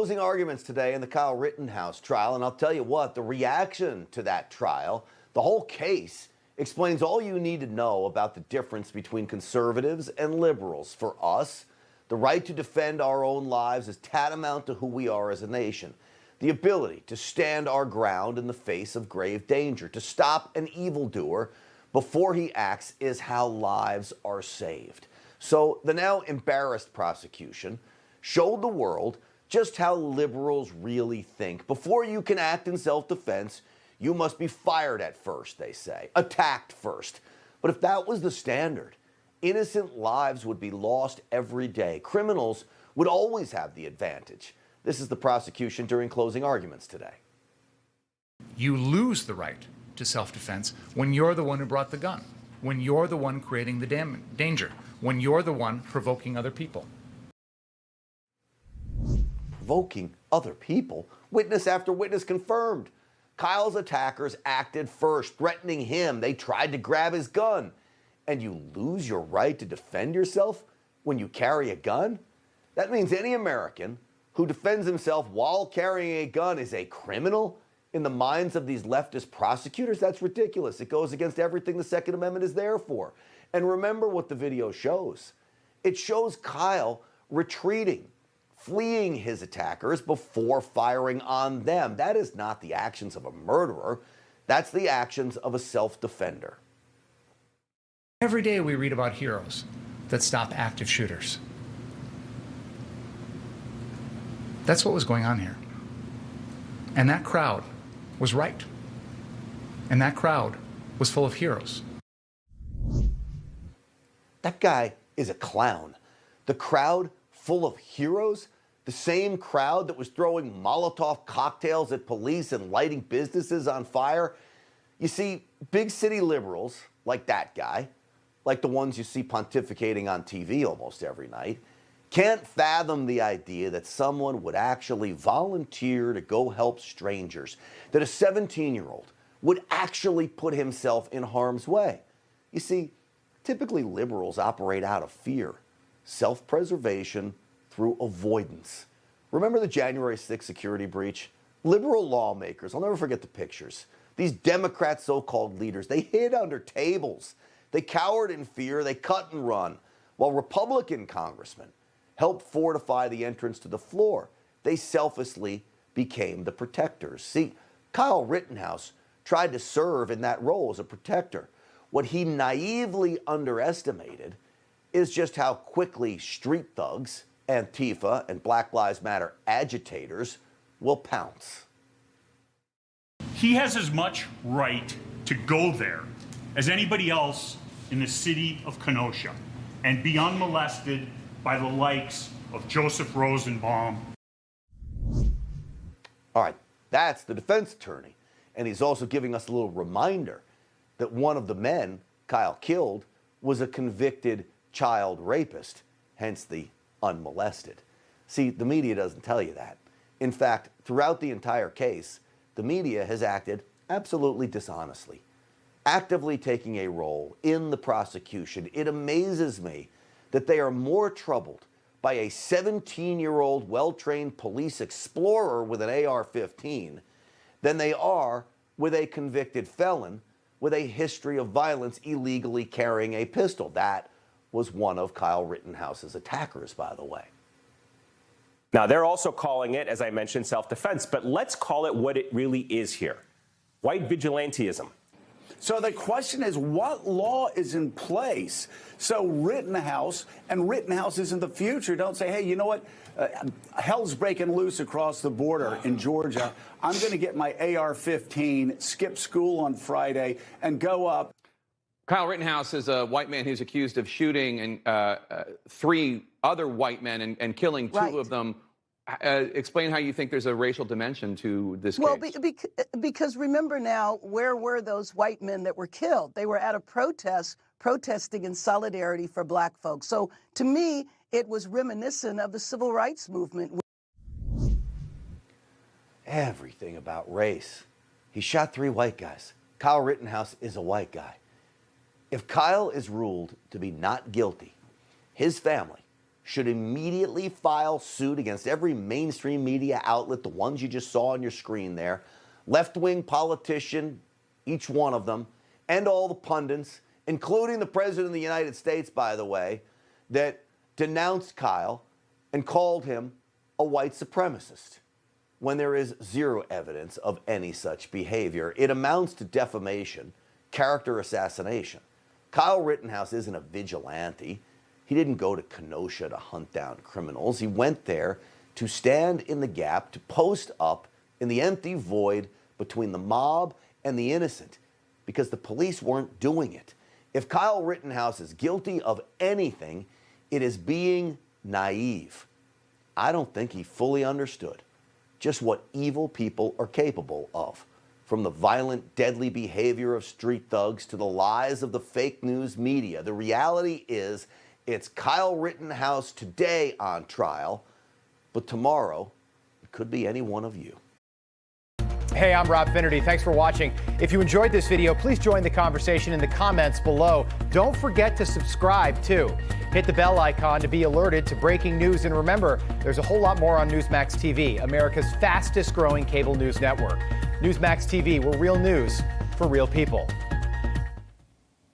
closing arguments today in the Kyle Rittenhouse trial, and I'll tell you what, the reaction to that trial, the whole case, explains all you need to know about the difference between conservatives and liberals. For us, the right to defend our own lives is tantamount to who we are as a nation. The ability to stand our ground in the face of grave danger, to stop an evildoer before he acts, is how lives are saved. So the now embarrassed prosecution showed the world just how liberals really think. Before you can act in self-defense, you must be fired at first, they say, attacked first. But if that was the standard, innocent lives would be lost every day. Criminals would always have the advantage. This is the prosecution during closing arguments today. You lose the right to self-defense when you're the one who brought the gun, when you're the one creating the danger, when you're the one provoking other people. Provoking other people? Witness after witness confirmed. Kyle's attackers acted first, threatening him. They tried to grab his gun. And you lose your right to defend yourself when you carry a gun? That means any American who defends himself while carrying a gun is a criminal in the minds of these leftist prosecutors? That's ridiculous. It goes against everything the Second Amendment is there for. And remember what the video shows. It shows Kyle retreating, fleeing his attackers before firing on them. That is not the actions of a murderer. That's the actions of a self-defender. Every day we read about heroes that stop active shooters. That's what was going on here. And that crowd was right. And that crowd was full of heroes. That guy is a clown. The crowd full of heroes? The same crowd that was throwing Molotov cocktails at police and lighting businesses on fire? You see, big city liberals, like that guy, like the ones you see pontificating on TV almost every night, can't fathom the idea that someone would actually volunteer to go help strangers, that a 17-year-old would actually put himself in harm's way. You see, typically liberals operate out of fear, self-preservation through avoidance. Remember the January 6th security breach? Liberal lawmakers, I'll never forget the pictures. These Democrat so-called leaders, they hid under tables. They cowered in fear, they cut and run, while Republican congressmen helped fortify the entrance to the floor. They selfishly became the protectors. See, Kyle Rittenhouse tried to serve in that role as a protector. What he naively underestimated is just how quickly street thugs, Antifa, and Black Lives Matter agitators will pounce. He has as much right to go there as anybody else in the city of Kenosha and be unmolested by the likes of Joseph Rosenbaum. All right, that's the defense attorney. And he's also giving us a little reminder that one of the men Kyle killed was a convicted child rapist, hence the unmolested. See, the media doesn't tell you that. In fact, throughout the entire case, the media has acted absolutely dishonestly, actively taking a role in the prosecution. It amazes me that they are more troubled by a 17-year-old well-trained police explorer with an AR-15 than they are with a convicted felon with a history of violence illegally carrying a pistol. That was one of Kyle Rittenhouse's attackers, by the way. Now, they're also calling it, as I mentioned, self-defense, but let's call it what it really is here: white vigilantism. So the question is, what law is in place so Rittenhouse and Rittenhouses in the future don't say, hey, you know what? Hell's breaking loose across the border in Georgia. I'm going to get my AR-15, skip school on Friday, and go up. Kyle Rittenhouse is a white man who's accused of shooting and 3 other white men and killing 2 of them. Explain how you think there's a racial dimension to this case. Well, because remember now, where were those white men that were killed? They were at a protest, protesting in solidarity for black folks. So to me, it was reminiscent of the civil rights movement. Everything about race. He shot 3 white guys. Kyle Rittenhouse is a white guy. If Kyle is ruled to be not guilty, his family should immediately file suit against every mainstream media outlet, the ones you just saw on your screen there, left-wing politician, each one of them, and all the pundits, including the President of the United States, by the way, that denounced Kyle and called him a white supremacist when there is zero evidence of any such behavior. It amounts to defamation, character assassination. Kyle Rittenhouse isn't a vigilante. He didn't go to Kenosha to hunt down criminals. He went there to stand in the gap, to post up in the empty void between the mob and the innocent, because the police weren't doing it. If Kyle Rittenhouse is guilty of anything, it is being naive. I don't think he fully understood just what evil people are capable of, from the violent, deadly behavior of street thugs to the lies of the fake news media. The reality is, it's Kyle Rittenhouse today on trial, but tomorrow it could be any one of you. Hey, I'm Rob Finnerty. Thanks for watching. If you enjoyed this video, please join the conversation in the comments below. Don't forget to subscribe, too. Hit the bell icon to be alerted to breaking news. And remember, there's a whole lot more on Newsmax TV, America's fastest growing cable news network. Newsmax TV, we're real news for real people.